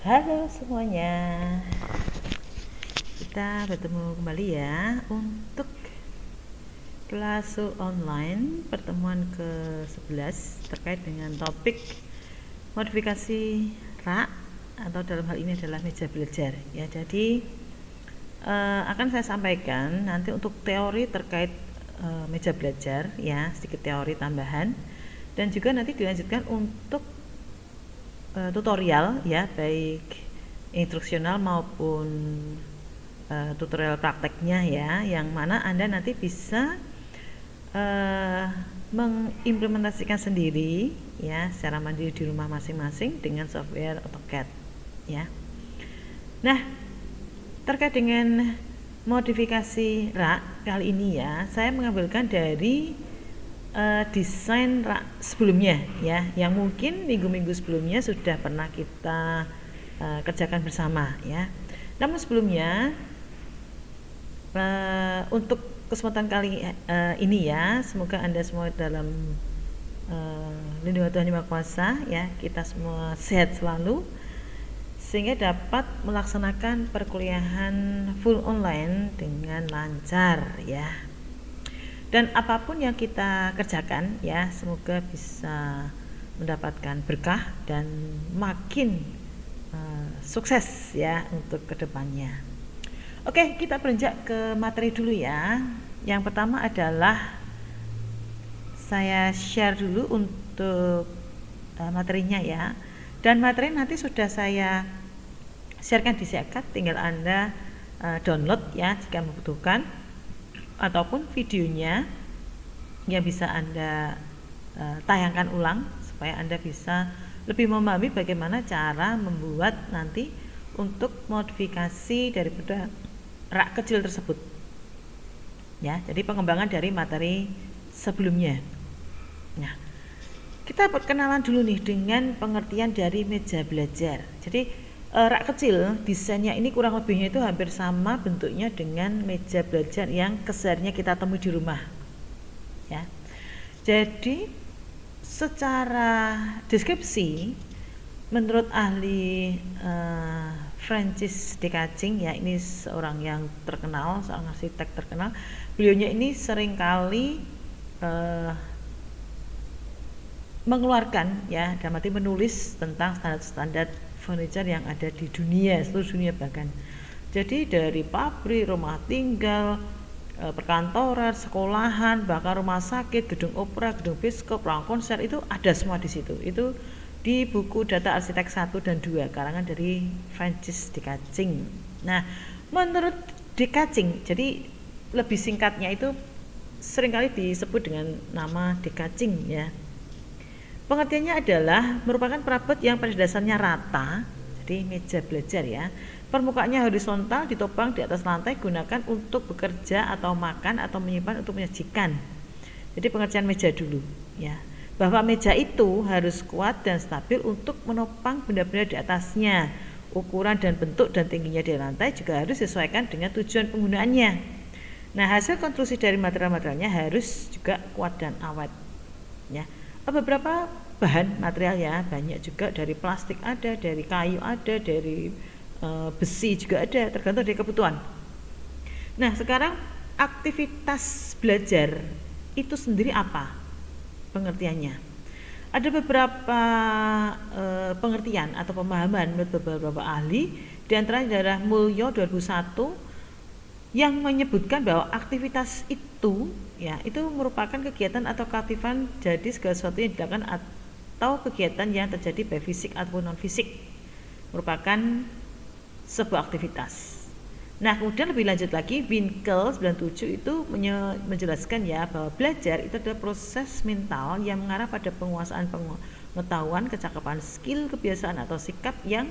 Halo semuanya, kita bertemu kembali ya untuk kelas online pertemuan ke-11 terkait dengan topik modifikasi rak atau dalam hal ini adalah meja belajar ya. Jadi akan saya sampaikan nanti untuk teori terkait meja belajar ya, sedikit teori tambahan, dan juga nanti dilanjutkan untuk tutorial ya, baik instruksional maupun tutorial prakteknya ya, yang mana Anda nanti bisa mengimplementasikan sendiri ya secara mandiri di rumah masing-masing dengan software AutoCAD ya. Nah, terkait dengan modifikasi rak kali ini ya, saya mengambilkan dari desain rak sebelumnya ya, yang mungkin minggu-minggu sebelumnya sudah pernah kita kerjakan bersama ya. Namun sebelumnya untuk kesempatan kali ini ya, semoga Anda semua dalam lindungan Tuhan Yang Maha Kuasa ya, kita semua sehat selalu sehingga dapat melaksanakan perkuliahan full online dengan lancar ya. Dan apapun yang kita kerjakan ya, semoga bisa mendapatkan berkah dan makin sukses ya untuk kedepannya. Oke, kita beranjak ke materi dulu ya. Yang pertama adalah saya share dulu untuk materinya ya. Dan materi nanti sudah saya sharekan di Siakat, tinggal Anda download ya jika membutuhkan, ataupun videonya yang bisa Anda tayangkan ulang supaya Anda bisa lebih memahami bagaimana cara membuat nanti untuk modifikasi daripada rak kecil tersebut ya, jadi pengembangan dari materi sebelumnya. Nah, kita perkenalan dulu nih dengan pengertian dari meja belajar. Jadi rak kecil desainnya ini kurang lebihnya itu hampir sama bentuknya dengan meja belajar yang kesehariannya kita temui di rumah ya. Jadi secara deskripsi menurut ahli Francis de Kaching ya, ini seorang yang terkenal, seorang arsitek terkenal. Beliaunya ini seringkali mengeluarkan ya, dalam arti menulis tentang standar-standar furniture yang ada di dunia, seluruh dunia bahkan. Jadi dari pabrik, rumah tinggal, perkantoran, sekolahan, bahkan rumah sakit, gedung opera, gedung bioskop, ruang konser, itu ada semua di situ. Itu di buku Data Arsitek 1 dan 2 karangan dari Francis de Kaching. Nah, menurut de Kaching, jadi lebih singkatnya itu seringkali disebut dengan nama de Kaching ya. Pengertiannya adalah merupakan perabot yang pada dasarnya rata, jadi meja belajar ya. Permukaannya horizontal, ditopang di atas lantai, gunakan untuk bekerja atau makan atau menyimpan untuk menyajikan. Jadi pengertian meja dulu ya. Bahwa meja itu harus kuat dan stabil untuk menopang benda-benda di atasnya. Ukuran dan bentuk dan tingginya di lantai juga harus disesuaikan dengan tujuan penggunaannya. Nah, hasil konstruksi dari material-materialnya harus juga kuat dan awet ya. Beberapa bahan material ya, banyak juga, dari plastik ada, dari kayu ada, dari besi juga ada, tergantung dari kebutuhan. Nah, sekarang aktivitas belajar itu sendiri apa pengertiannya? Ada beberapa pengertian atau pemahaman menurut beberapa ahli, di antaranya adalah Mulyo 2001 yang menyebutkan bahwa aktivitas itu ya, itu merupakan kegiatan atau keaktifan, jadi segala sesuatu yang dilakukan atau kegiatan yang terjadi baik fisik ataupun non fisik merupakan sebuah aktivitas. Nah, kemudian lebih lanjut lagi, Winkel 97 itu menjelaskan ya bahwa belajar itu adalah proses mental yang mengarah pada penguasaan pengetahuan, kecakapan, skill, kebiasaan atau sikap yang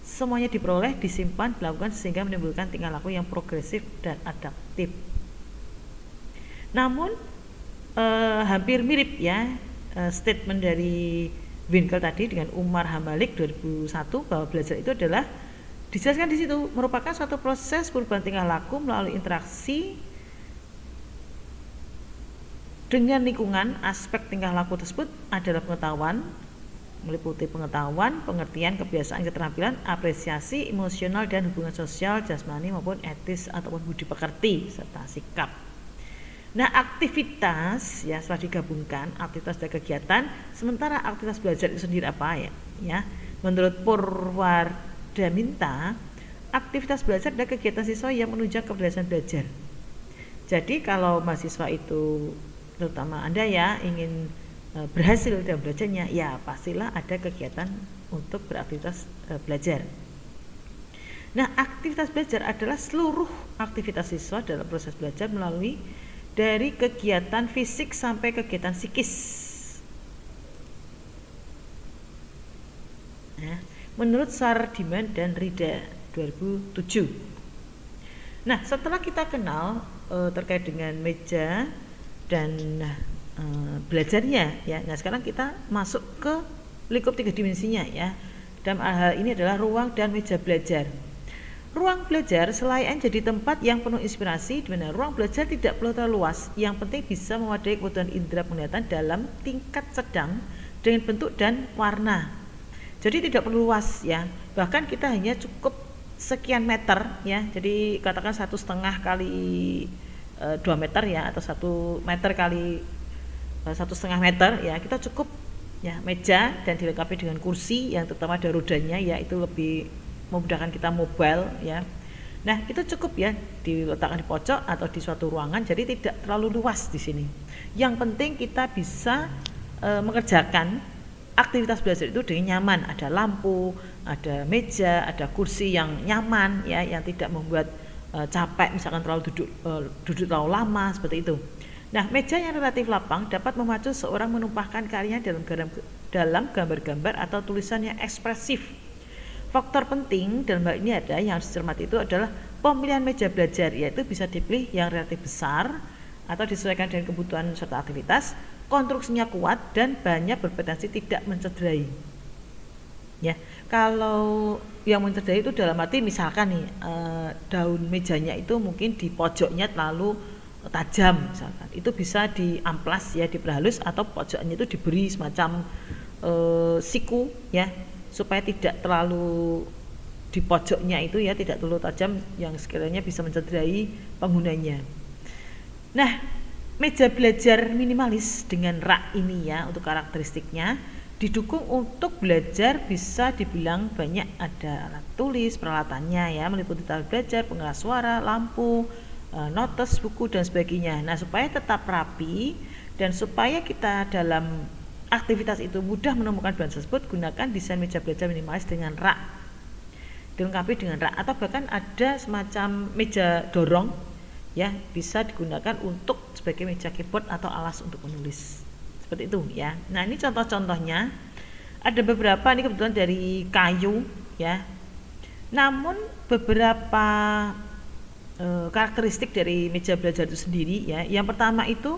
semuanya diperoleh, disimpan, dilakukan sehingga menimbulkan tingkah laku yang progresif dan adaptif. Namun hampir mirip ya statement dari Winkel tadi dengan Umar Hamalik 2001 bahwa belajar itu adalah, dijelaskan di situ, merupakan suatu proses perubahan tingkah laku melalui interaksi dengan lingkungan. Aspek tingkah laku tersebut adalah pengetahuan, meliputi pengetahuan, pengertian, kebiasaan, keterampilan, apresiasi, emosional, dan hubungan sosial, jasmani maupun etis ataupun budi pekerti serta sikap. Nah, aktivitas ya setelah digabungkan aktivitas dan kegiatan, sementara aktivitas belajar itu sendiri apa ya? Menurut Purwardaminta, aktivitas belajar adalah kegiatan siswa yang menunjang keberhasilan belajar. Jadi kalau mahasiswa itu, terutama Anda ya, ingin berhasil dalam belajarnya, ya pastilah ada kegiatan untuk beraktivitas belajar. Nah, aktivitas belajar adalah seluruh aktivitas siswa dalam proses belajar melalui dari kegiatan fisik sampai kegiatan psikis. Nah, menurut Sardiman dan Rida 2007. Nah, setelah kita kenal terkait dengan meja dan belajarnya ya. Nah, sekarang kita masuk ke lingkup 3 dimensinya ya. Dalam hal ini adalah ruang dan meja belajar. Ruang belajar selain jadi tempat yang penuh inspirasi, di mana ruang belajar tidak perlu terlalu luas, yang penting bisa memadai kebutuhan indera penglihatan dalam tingkat sedang dengan bentuk dan warna. Jadi tidak perlu luas ya, bahkan kita hanya cukup sekian meter ya, jadi katakan 1,5 kali 2 meter ya, atau 1 meter kali 1,5 meter ya, kita cukup ya, meja dan dilengkapi dengan kursi yang terutama ada rodanya ya, itu lebih memudahkan kita mobile ya. Nah, itu cukup ya, diletakkan di pojok atau di suatu ruangan, jadi tidak terlalu luas di sini. Yang penting kita bisa mengerjakan aktivitas belajar itu dengan nyaman, ada lampu, ada meja, ada kursi yang nyaman ya, yang tidak membuat capek misalkan terlalu duduk terlalu lama seperti itu. Nah, meja yang relatif lapang dapat memacu seorang menumpahkan karyanya dalam gambar-gambar atau tulisan yang ekspresif. Faktor penting dalam hal ini ada yang harus dicermati itu adalah pemilihan meja belajar, yaitu bisa dipilih yang relatif besar atau disesuaikan dengan kebutuhan serta aktivitas, konstruksinya kuat dan banyak berpotensi tidak mencederai. Ya, kalau yang mencederai itu dalam arti misalkan nih daun mejanya itu mungkin di pojoknya terlalu tajam misalkan, itu bisa diamplas ya, diperhalus, atau pojoknya itu diberi semacam siku ya, supaya tidak terlalu di pojoknya itu ya, tidak terlalu tajam yang sekiranya bisa mencederai penggunanya. Nah, meja belajar minimalis dengan rak ini ya, untuk karakteristiknya didukung untuk belajar bisa dibilang banyak, ada alat tulis, peralatannya ya, meliputi tablet belajar, pengeras suara, lampu, notes, buku dan sebagainya. Nah, supaya tetap rapi dan supaya kita dalam aktivitas itu mudah menemukan bahan tersebut, gunakan desain meja belajar minimalis dengan rak, dilengkapi dengan rak, atau bahkan ada semacam meja dorong ya, bisa digunakan untuk sebagai meja keyboard atau alas untuk menulis seperti itu ya. Nah, ini contoh-contohnya, ada beberapa ini kebetulan dari kayu ya, namun beberapa karakteristik dari meja belajar itu sendiri ya. Yang pertama itu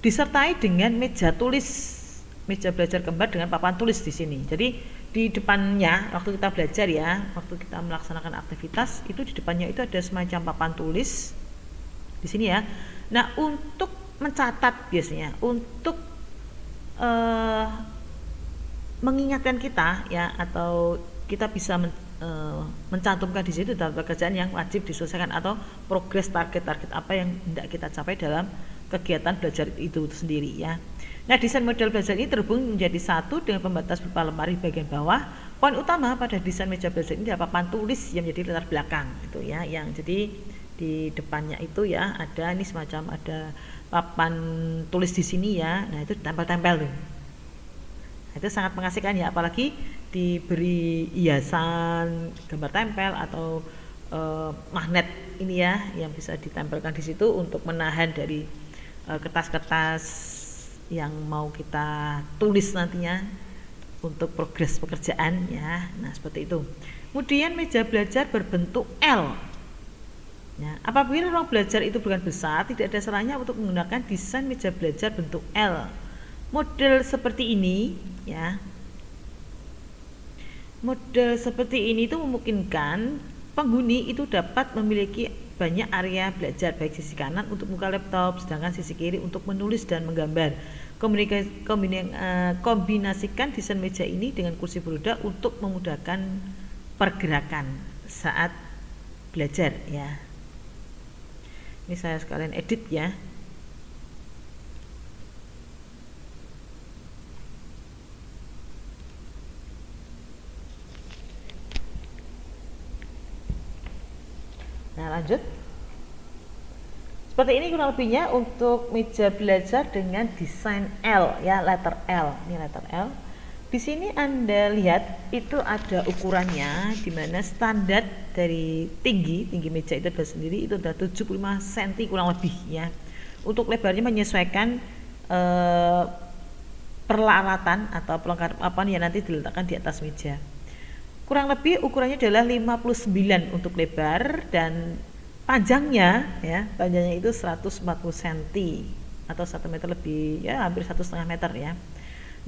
disertai dengan meja tulis, meja belajar kembar dengan papan tulis di sini. Jadi di depannya waktu kita belajar ya, waktu kita melaksanakan aktivitas itu di depannya itu ada semacam papan tulis di sini ya. Nah, untuk mencatat biasanya, untuk mengingatkan kita ya, atau kita bisa mencantumkan di situ dalam pekerjaan yang wajib diselesaikan atau progres target-target apa yang hendak kita capai dalam kegiatan belajar itu sendiri ya. Nah, desain model belajar ini terhubung menjadi satu dengan pembatas berupa lemari bagian bawah. Poin utama pada desain meja belajar ini adalah papan tulis yang menjadi latar belakang itu ya, yang jadi di depannya itu ya ada ini semacam ada papan tulis di sini ya. Nah, itu tempel-tempel tuh. Nah, itu sangat mengasihkan ya, apalagi diberi hiasan gambar tempel atau magnet ini ya, yang bisa ditempelkan di situ untuk menahan dari kertas-kertas yang mau kita tulis nantinya untuk progres pekerjaan ya. Nah, seperti itu. Kemudian meja belajar berbentuk L ya, apabila ruang belajar itu bukan besar, tidak ada salahnya untuk menggunakan desain meja belajar bentuk L. Model seperti ini ya, model seperti ini itu memungkinkan penghuni itu dapat memiliki banyak area belajar, baik sisi kanan untuk buka laptop, sedangkan sisi kiri untuk menulis dan menggambar. Kombinasikan desain meja ini dengan kursi beroda untuk memudahkan pergerakan saat belajar ya. Ini saya sekalian edit ya. Nah, lanjut. Seperti ini kurang lebihnya untuk meja belajar dengan desain L ya, letter L. Ini letter L. Di sini Anda lihat itu ada ukurannya, di mana standar dari tinggi meja itu sendiri itu adalah 75 cm kurang lebih ya. Untuk lebarnya menyesuaikan peralatan atau perlengkapan yang nanti diletakkan di atas meja. Kurang lebih ukurannya adalah 59 untuk lebar, dan panjangnya ya, panjangnya itu 140 cm atau 1 meter lebih ya, hampir 1,5 meter ya.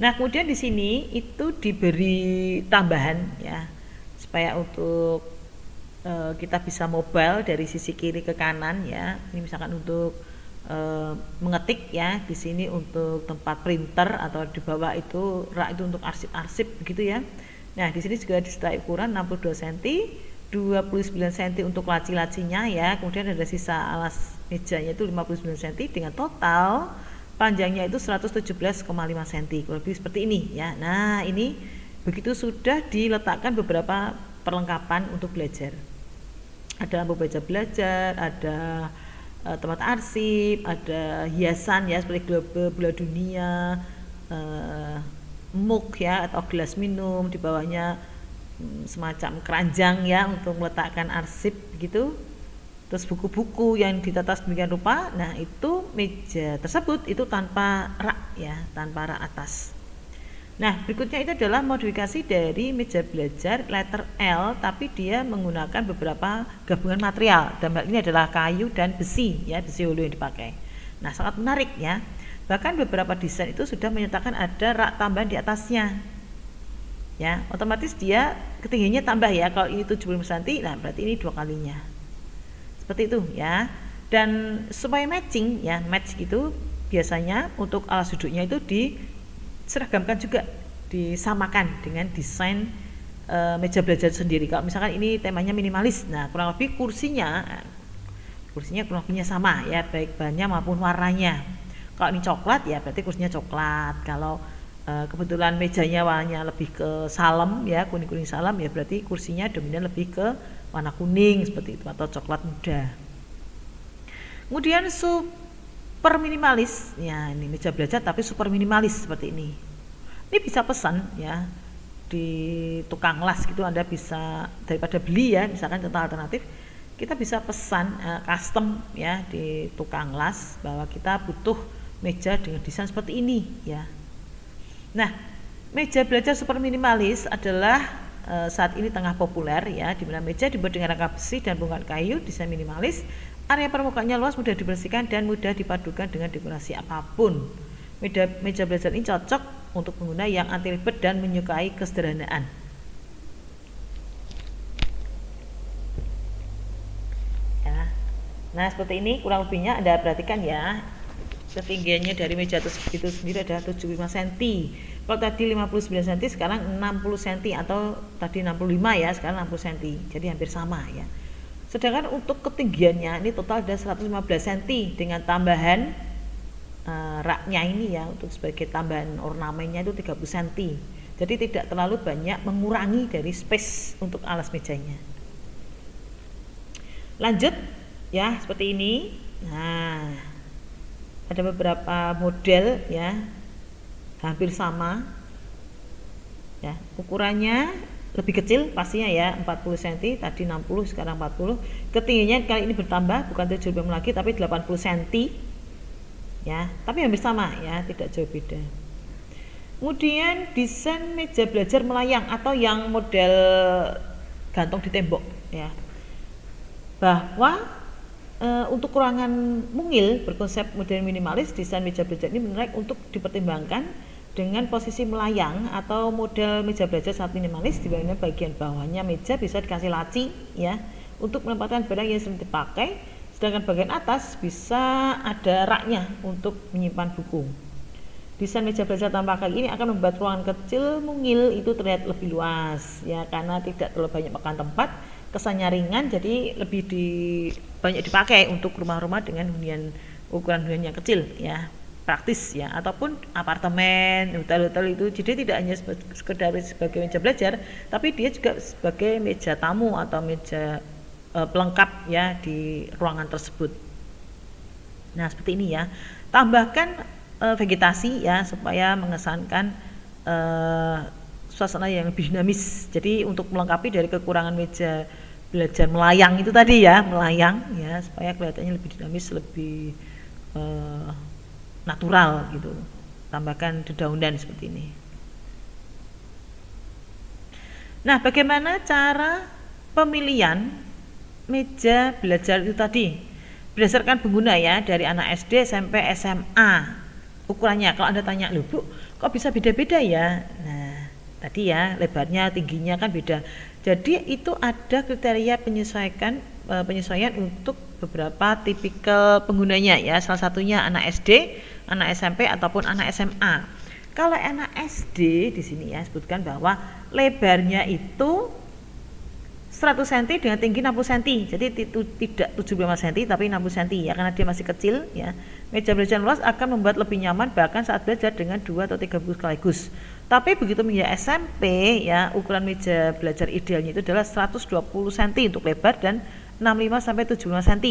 Nah, kemudian di sini itu diberi tambahan ya, supaya untuk kita bisa mobile dari sisi kiri ke kanan ya. Ini misalkan untuk mengetik ya, di sini untuk tempat printer atau di bawah itu rak itu untuk arsip-arsip begitu ya. Nah, di sini juga disertai ukuran 62 cm, 29 cm untuk laci-lacinya ya. Kemudian ada sisa alas mejanya itu 59 cm dengan total panjangnya itu 117,5 cm. Lebih seperti ini ya. Nah, ini begitu sudah diletakkan beberapa perlengkapan untuk belajar. Ada lampu baca belajar, ada tempat arsip, ada hiasan ya seperti globe bola dunia, mug ya atau gelas minum, di bawahnya semacam keranjang ya untuk meletakkan arsip gitu. Terus buku-buku yang ditata sedemikian rupa. Nah, itu meja tersebut itu tanpa rak ya, tanpa rak atas. Nah, berikutnya itu adalah modifikasi dari meja belajar letter L, tapi dia menggunakan beberapa gabungan material. Dalam hal ini adalah kayu dan besi ya, besi hulu yang dipakai. Nah, sangat menarik ya. Bahkan beberapa desain itu sudah menyatakan ada rak tambahan di atasnya. Ya, otomatis dia ketinggiannya tambah ya. Kalau ini 75 cm, nah berarti ini 2 kalinya. Seperti itu ya. Dan supaya matching ya, match gitu, biasanya untuk alas duduknya itu diseragamkan juga, disamakan dengan desain meja belajar sendiri. Kalau misalkan ini temanya minimalis, nah kurang lebih kursinya kurang lebihnya sama ya, baik bahannya maupun warnanya. Kalau ini coklat ya berarti kursinya coklat. Kalau kebetulan mejanya warnanya lebih ke salem ya, kuning-kuning salem ya, berarti kursinya dominan lebih ke warna kuning seperti itu atau coklat muda. Kemudian super minimalis ya, ini meja belajar tapi super minimalis seperti ini. Ini bisa pesan ya di tukang las gitu, Anda bisa daripada beli ya, misalkan contoh alternatif, kita bisa pesan custom ya di tukang las bahwa kita butuh meja dengan desain seperti ini ya. Nah, meja belajar super minimalis adalah saat ini tengah populer ya, di mana meja dibuat dengan rangka besi dan bongkahan kayu, desain minimalis, area permukaannya luas, mudah dibersihkan dan mudah dipadukan dengan dekorasi apapun. Meja belajar ini cocok untuk pengguna yang anti ribet dan menyukai kesederhanaan. Ya. Nah, seperti ini kurang lebihnya Anda perhatikan ya. Ketinggiannya dari meja tersebut itu sendiri adalah 75 cm. Kalau tadi 59 cm, sekarang 60 cm, atau tadi 65 ya, sekarang 60 cm. Jadi hampir sama ya. Sedangkan untuk ketinggiannya ini total ada 115 cm dengan tambahan raknya ini ya, untuk sebagai tambahan ornamennya itu 30 cm. Jadi tidak terlalu banyak mengurangi dari space untuk alas mejanya. Lanjut ya, seperti ini. Nah, ada beberapa model ya, hampir sama ya, ukurannya lebih kecil pastinya ya, 40 cm, tadi 60, sekarang 40. Ketinggiannya kali ini bertambah, bukan 75 lagi tapi 80 cm ya, tapi hampir sama ya, tidak jauh beda. Kemudian desain meja belajar melayang atau yang model gantung di tembok ya, bahwa untuk ruangan mungil berkonsep modern minimalis, desain meja belajar ini menarik untuk dipertimbangkan dengan posisi melayang atau model meja belajar sangat minimalis, di mana bagian bawahnya meja bisa dikasih laci ya untuk menempatkan barang yang sering dipakai, sedangkan bagian atas bisa ada raknya untuk menyimpan buku. Desain meja belajar tanpa kaki ini akan membuat ruangan kecil mungil itu terlihat lebih luas ya, karena tidak terlalu banyak makan tempat, kesannya ringan, jadi lebih banyak dipakai untuk rumah-rumah dengan ukuran hunian yang kecil ya, praktis ya, ataupun apartemen, hotel-hotel itu. Jadi tidak hanya sekedar sebagai meja belajar, tapi dia juga sebagai meja tamu atau meja pelengkap ya di ruangan tersebut. Nah, seperti ini ya. Tambahkan vegetasi ya supaya mengesankan suasana yang lebih dinamis. Jadi untuk melengkapi dari kekurangan meja belajar melayang itu tadi ya, melayang ya, supaya kelihatannya lebih dinamis, lebih natural gitu. Tambahkan dedaunan seperti ini. Nah, bagaimana cara pemilihan meja belajar itu tadi? Berdasarkan pengguna ya, dari anak SD sampai SMA. Ukurannya, kalau Anda tanya, loh Bu, kok bisa beda-beda ya? Nah, tadi ya, lebarnya, tingginya kan beda. Jadi itu ada kriteria penyesuaian untuk beberapa tipikal penggunanya ya. Salah satunya anak SD, anak SMP ataupun anak SMA. Kalau anak SD di sini ya sebutkan bahwa lebarnya itu 100 cm dengan tinggi 60 cm. Jadi itu tidak 75 cm tapi 60 cm ya, karena dia masih kecil ya. Meja belajar luas akan membuat lebih nyaman bahkan saat belajar dengan 2 atau 3 buku sekaligus. Tapi begitu menjadi SMP ya, ukuran meja belajar idealnya itu adalah 120 cm untuk lebar dan 65 sampai 75 cm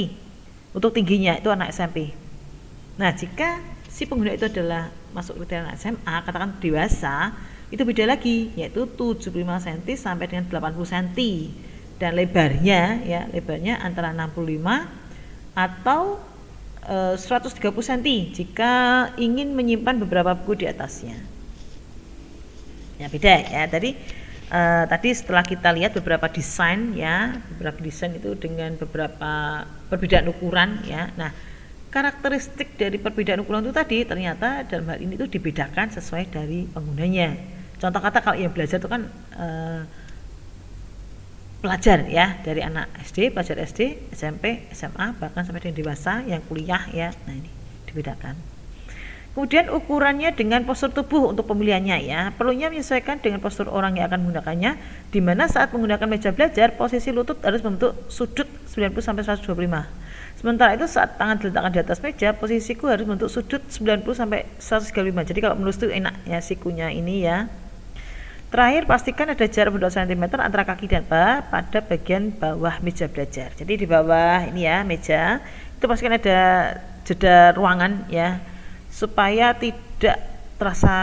untuk tingginya, itu anak SMP. Nah, jika si pengguna itu adalah masuk kriteria anak SMA, katakan dewasa, itu beda lagi, yaitu 75 cm sampai dengan 80 cm. Dan lebarnya antara 65 atau 130 cm jika ingin menyimpan beberapa buku di atasnya. Ya beda ya. Tadi setelah kita lihat beberapa desain ya, beberapa desain itu dengan beberapa perbedaan ukuran ya. Nah, karakteristik dari perbedaan ukuran itu tadi ternyata dalam hal ini itu dibedakan sesuai dari penggunanya. Contoh kata kalau yang belajar itu kan pelajar ya, dari anak SD, pelajar SD, SMP, SMA, bahkan sampai dengan dewasa yang kuliah ya. Nah, ini dibedakan. Kemudian ukurannya dengan postur tubuh untuk pemilihannya ya. Perlunya menyesuaikan dengan postur orang yang akan menggunakannya, di mana saat menggunakan meja belajar posisi lutut harus membentuk sudut 90 sampai 125. Sementara itu saat tangan diletakkan di atas meja, posisiku harus membentuk sudut 90 sampai 135. Jadi kalau melurus itu enak ya sikunya ini ya. Terakhir, pastikan ada jarak 2 cm antara kaki dan paha pada bagian bawah meja belajar. Jadi di bawah ini ya meja, itu pastikan ada jeda ruangan ya, supaya tidak terasa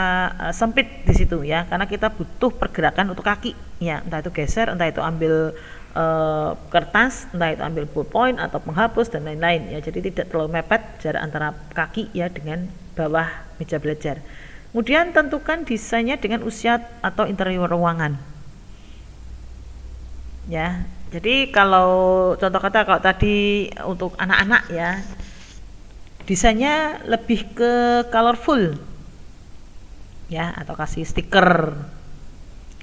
sempit di situ ya, karena kita butuh pergerakan untuk kaki ya, entah itu geser, entah itu ambil kertas, entah itu ambil ballpoint atau penghapus dan lain-lain ya. Jadi tidak terlalu mepet jarak antara kaki ya dengan bawah meja belajar. Kemudian tentukan desainnya dengan usia atau interior ruangan. Ya, jadi kalau contoh kata kalau tadi untuk anak-anak ya, desainnya lebih ke colorful. Ya, atau kasih stiker,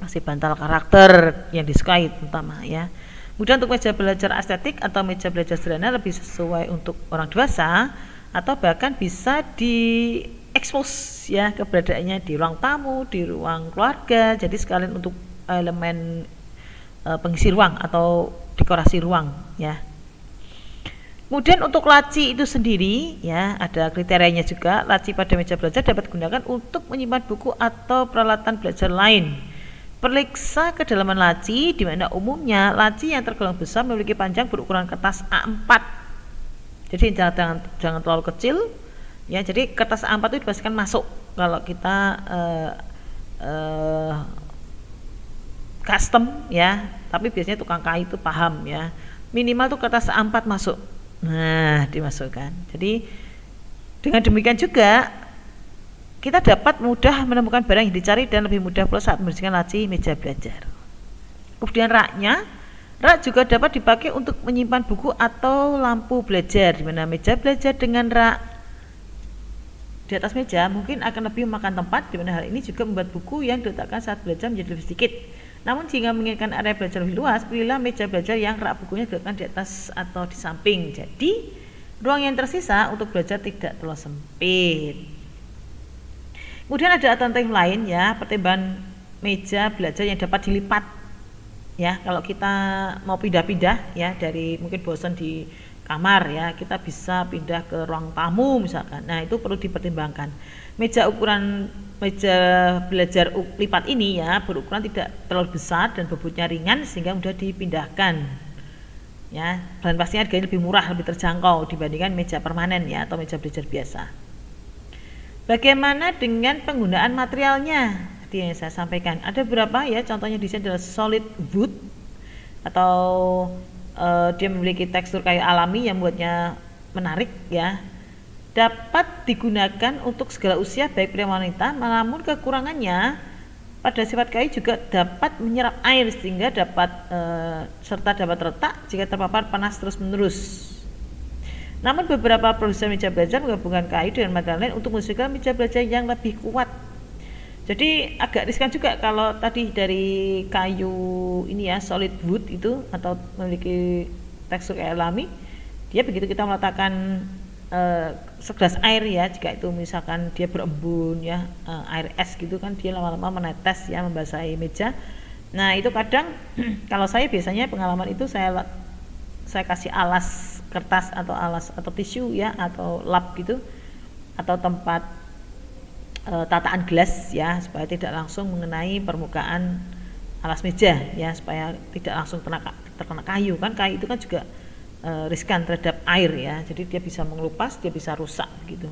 kasih bantal karakter yang disukai terutama ya. Kemudian untuk meja belajar estetik atau meja belajar sederhana lebih sesuai untuk orang dewasa, atau bahkan bisa di expose ya keberadaannya di ruang tamu, di ruang keluarga. Jadi sekalian untuk elemen pengisi ruang atau dekorasi ruang ya. Kemudian untuk laci itu sendiri ya, ada kriterianya juga. Laci pada meja belajar dapat digunakan untuk menyimpan buku atau peralatan belajar lain. Periksa kedalaman laci, di mana umumnya laci yang tergolong besar memiliki panjang berukuran kertas A4. Jadi jangan terlalu kecil. Ya, jadi kertas A4 itu dipastikan masuk kalau kita custom ya, tapi biasanya tukang kayu itu paham ya, minimal tuh kertas A4 masuk. Nah, dimasukkan. Jadi dengan demikian juga kita dapat mudah menemukan barang yang dicari dan lebih mudah pula saat membersihkan laci meja belajar. Kemudian rak juga dapat dipakai untuk menyimpan buku atau lampu belajar, di mana meja belajar dengan rak di atas meja mungkin akan lebih memakan tempat, di mana hal ini juga membuat buku yang diletakkan saat belajar menjadi lebih sedikit. Namun jika menginginkan area belajar lebih luas, pilihlah meja belajar yang rak bukunya diletakkan di atas atau di samping. Jadi ruang yang tersisa untuk belajar tidak terlalu sempit. Kemudian ada alternatif lain ya, pertimbangan meja belajar yang dapat dilipat. Ya, kalau kita mau pindah-pindah ya, dari mungkin bosan di kamar ya, kita bisa pindah ke ruang tamu misalkan. Nah, itu perlu dipertimbangkan. Meja belajar lipat ini ya berukuran tidak terlalu besar dan bobotnya ringan sehingga mudah dipindahkan. Ya, dan pastinya harganya lebih murah, lebih terjangkau dibandingkan meja permanen ya atau meja belajar biasa. Bagaimana dengan penggunaan materialnya? Tadi yang saya sampaikan ada beberapa ya, contohnya di sini adalah solid wood atau dia memiliki tekstur kayu alami yang membuatnya menarik ya. Dapat digunakan untuk segala usia baik pria wanita, namun kekurangannya pada sifat kayu juga dapat menyerap air sehingga serta dapat retak jika terpapar panas terus-menerus. Namun beberapa produsen meja belajar menggabungkan kayu dengan material lain untuk menghasilkan meja belajar yang lebih kuat. Jadi agak riskan juga kalau tadi dari kayu ini ya, solid wood itu atau memiliki tekstur kayak alami, dia begitu kita meletakkan segelas air ya, jika itu misalkan dia berembun ya, air es gitu kan, dia lama-lama menetes ya, membasahi meja. Nah itu kadang kalau saya biasanya pengalaman itu saya kasih alas kertas atau alas atau tisu ya, atau lap gitu, atau tempat tataan gelas ya, supaya tidak langsung mengenai permukaan alas meja ya, supaya tidak langsung terkena kayu kan. Kayu itu kan juga riskan terhadap air ya, jadi dia bisa mengelupas, dia bisa rusak gitu.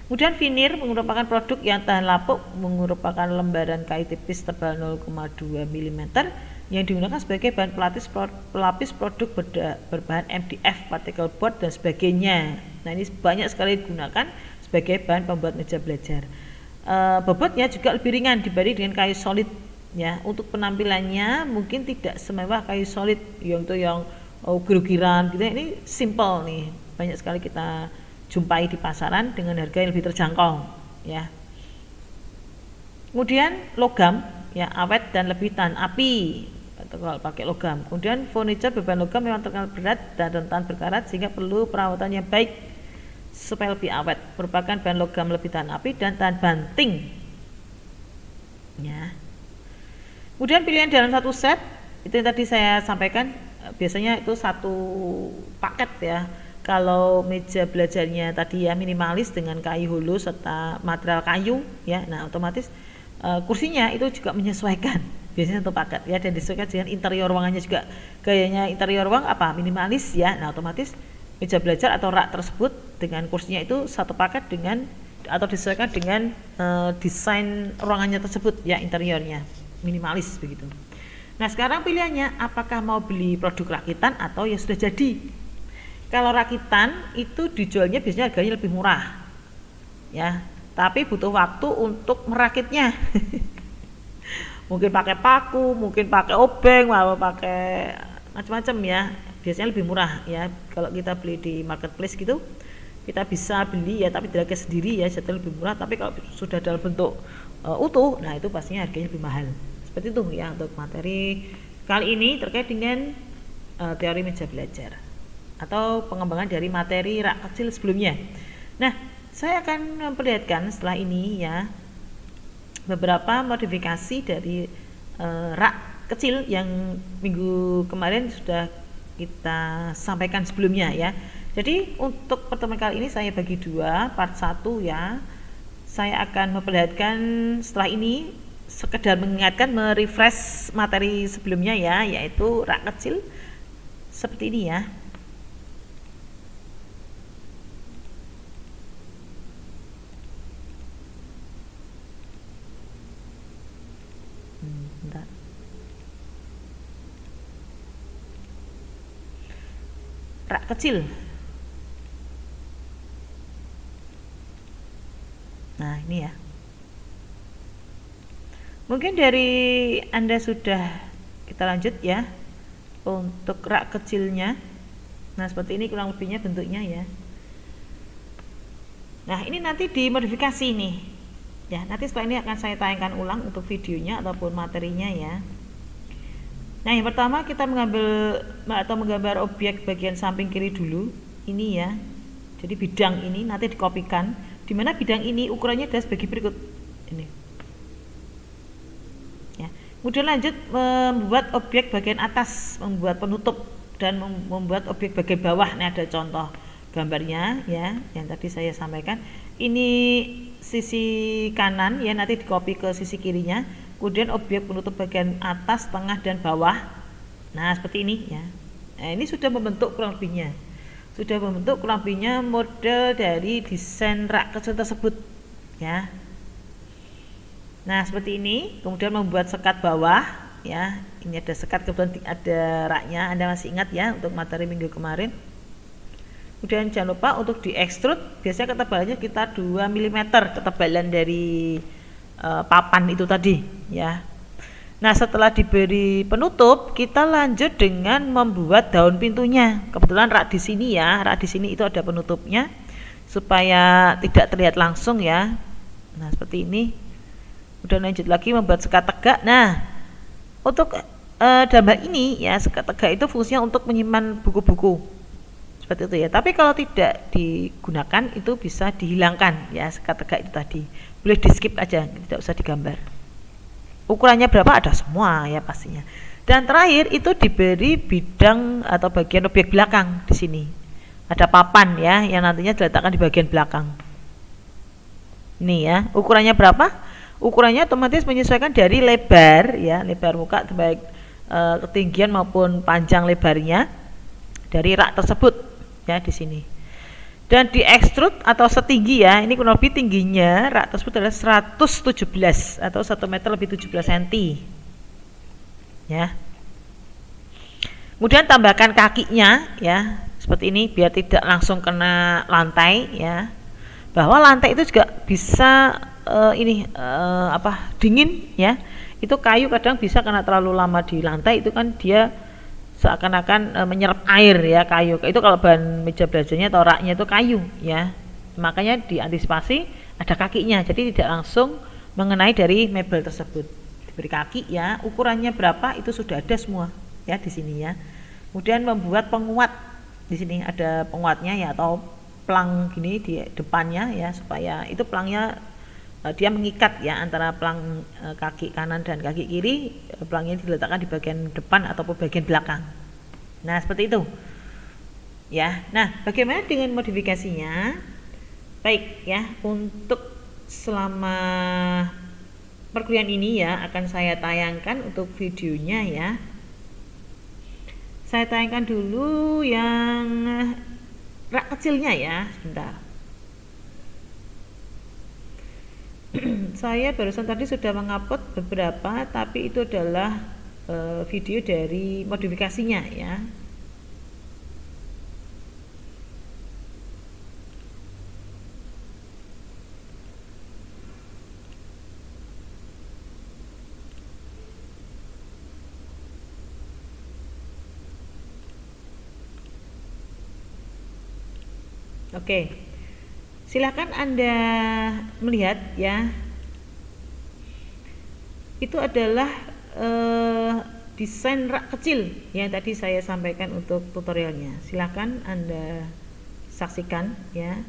Kemudian vinir merupakan produk yang tahan lapuk, merupakan lembaran kayu tipis tebal 0,2 mm yang digunakan sebagai bahan pelapis produk berbahan MDF, particle board dan sebagainya. Nah ini banyak sekali digunakan sebagai bahan pembuat meja belajar. Bobotnya juga lebih ringan dibanding dengan kayu solid ya. Untuk penampilannya mungkin tidak semewah kayu solid yang gerugiran gitu. Ini simple nih, banyak sekali kita jumpai di pasaran dengan harga yang lebih terjangkau ya. Kemudian logam ya, awet dan lebih tahan api kalau pakai logam. Kemudian furniture berbahan logam memang terkenal berat dan rentan berkarat sehingga perlu perawatan yang baik supaya lebih awet. Merupakan bahan logam lebih tahan api dan tahan banting ya. Kemudian pilihan dalam satu set itu yang tadi saya sampaikan, biasanya itu satu paket ya. Kalau meja belajarnya tadi ya minimalis dengan kayu hulu serta material kayu ya, nah otomatis kursinya itu juga menyesuaikan, biasanya satu paket ya, dan disesuaikan dengan interior ruangannya juga. Gayanya interior ruang apa, minimalis ya, nah otomatis meja belajar atau rak tersebut dengan kursinya itu satu paket dengan atau disesuaikan dengan desain ruangannya tersebut ya, interiornya minimalis begitu. Nah sekarang pilihannya apakah mau beli produk rakitan atau yang sudah jadi. Kalau rakitan itu dijualnya biasanya harganya lebih murah ya, tapi butuh waktu untuk merakitnya. Mungkin pakai paku, mungkin pakai obeng, atau pakai macam-macam ya, biasanya lebih murah ya. Kalau kita beli di marketplace gitu kita bisa beli ya, tapi harga sendiri ya, jadi lebih murah. Tapi kalau sudah dalam bentuk utuh, nah itu pastinya harganya lebih mahal. Seperti itu ya untuk materi kali ini terkait dengan teori meja belajar atau pengembangan dari materi rak kecil sebelumnya. Nah, saya akan memperlihatkan setelah ini ya beberapa modifikasi dari rak kecil yang minggu kemarin sudah kita sampaikan sebelumnya ya. Jadi untuk pertemuan kali ini saya bagi dua, part 1 ya. Saya akan memperlihatkan setelah ini sekedar mengingatkan, merefresh materi sebelumnya ya, yaitu rak kecil seperti ini ya. Rak kecil. Nah ini ya, mungkin dari Anda sudah, kita lanjut ya untuk rak kecilnya. Nah seperti ini kurang lebihnya bentuknya ya. Nah ini nanti dimodifikasi nih ya, nanti setelah ini akan saya tayangkan ulang untuk videonya ataupun materinya ya. Nah yang pertama kita menggambar objek bagian samping kiri dulu ini ya. Jadi bidang ini nanti dikopikan, dimana bidang ini ukurannya adalah sebagai berikut ini ya. Kemudian lanjut membuat objek bagian atas, membuat penutup, dan membuat objek bagian bawah. Nah ada contoh gambarnya ya yang tadi saya sampaikan. Ini sisi kanan ya, nanti dikopi ke sisi kirinya. Kemudian objek penutup bagian atas, tengah, dan bawah. Nah seperti ini ya. Nah ini sudah membentuk kurang lebihnya, model dari desain rak kecil tersebut ya. Nah seperti ini. Kemudian membuat sekat bawah ya, ini ada sekat, kebetulan ada raknya, Anda masih ingat ya untuk materi minggu kemarin. Kemudian jangan lupa untuk di extrude, biasanya ketebalannya sekitar 2 mm ketebalan dari papan itu tadi ya. Nah setelah diberi penutup, kita lanjut dengan membuat daun pintunya. Kebetulan rak di sini ya, rak di sini itu ada penutupnya supaya tidak terlihat langsung ya. Nah seperti ini. Kemudian lanjut lagi membuat sekat tegak. Nah, untuk dalam hal ini ya, sekat tegak itu fungsinya untuk menyimpan buku-buku seperti itu ya. Tapi kalau tidak digunakan itu bisa dihilangkan ya, sekat tegak itu tadi. Boleh di skip aja, tidak usah digambar. Ukurannya berapa ada semua ya pastinya. Dan terakhir itu diberi bidang atau bagian objek belakang di sini. Ada papan ya yang nantinya diletakkan di bagian belakang. Ini ya, ukurannya berapa? Ukurannya otomatis menyesuaikan dari lebar ya, lebar muka baik ketinggian maupun panjang lebarnya dari rak tersebut ya di sini. Dan di extrude atau setinggi ya, ini kurang lebih tingginya rak tersebut adalah 117 atau 1 meter lebih 17 cm ya. Kemudian tambahkan kakinya ya seperti ini biar tidak langsung kena lantai ya, bahwa lantai itu juga bisa dingin ya. Itu kayu kadang bisa karena terlalu lama di lantai itu kan dia seakan-akan menyerap air ya, kayu itu kalau bahan meja belajarnya atau raknya itu kayu ya, makanya diantisipasi ada kakinya jadi tidak langsung mengenai dari mebel tersebut. Diberi kaki ya, ukurannya berapa itu sudah ada semua ya di sini ya. Kemudian membuat penguat, di sini ada penguatnya ya, atau plang gini di depannya ya, supaya itu pelangnya dia mengikat ya antara pelang kaki kanan dan kaki kiri. Pelangnya diletakkan di bagian depan ataupun bagian belakang. Nah seperti itu ya. Nah bagaimana dengan modifikasinya? Baik ya, untuk selama perkuliahan ini ya akan saya tayangkan untuk videonya ya. Saya tayangkan dulu yang rak kecilnya ya, sebentar. Saya barusan tadi sudah mengupload beberapa, tapi itu adalah video dari modifikasinya ya. Oke, silakan Anda melihat ya. Itu adalah desain rak kecil yang tadi saya sampaikan untuk tutorialnya. Silakan Anda saksikan ya.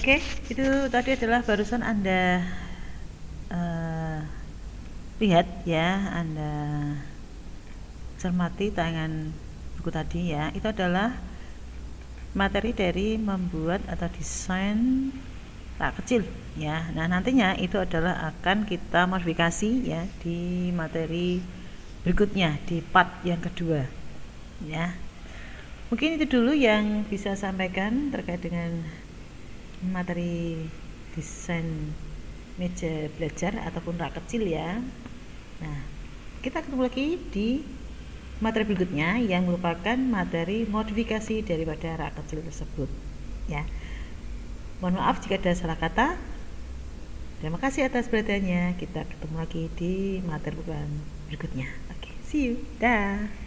Oke, itu tadi adalah barusan Anda lihat ya, Anda cermati tayangan buku tadi ya. Itu adalah materi dari membuat atau desain rak kecil ya. Nah, nantinya itu adalah akan kita modifikasi ya di materi berikutnya, di part yang kedua ya. Mungkin itu dulu yang bisa sampaikan terkait dengan materi desain meja belajar ataupun rak kecil ya. Nah, kita ketemu lagi di materi berikutnya yang merupakan materi modifikasi daripada rak kecil tersebut ya. Mohon maaf jika ada salah kata. Terima kasih atas perhatiannya. Kita ketemu lagi di materi berikutnya. Oke, see you. Dah.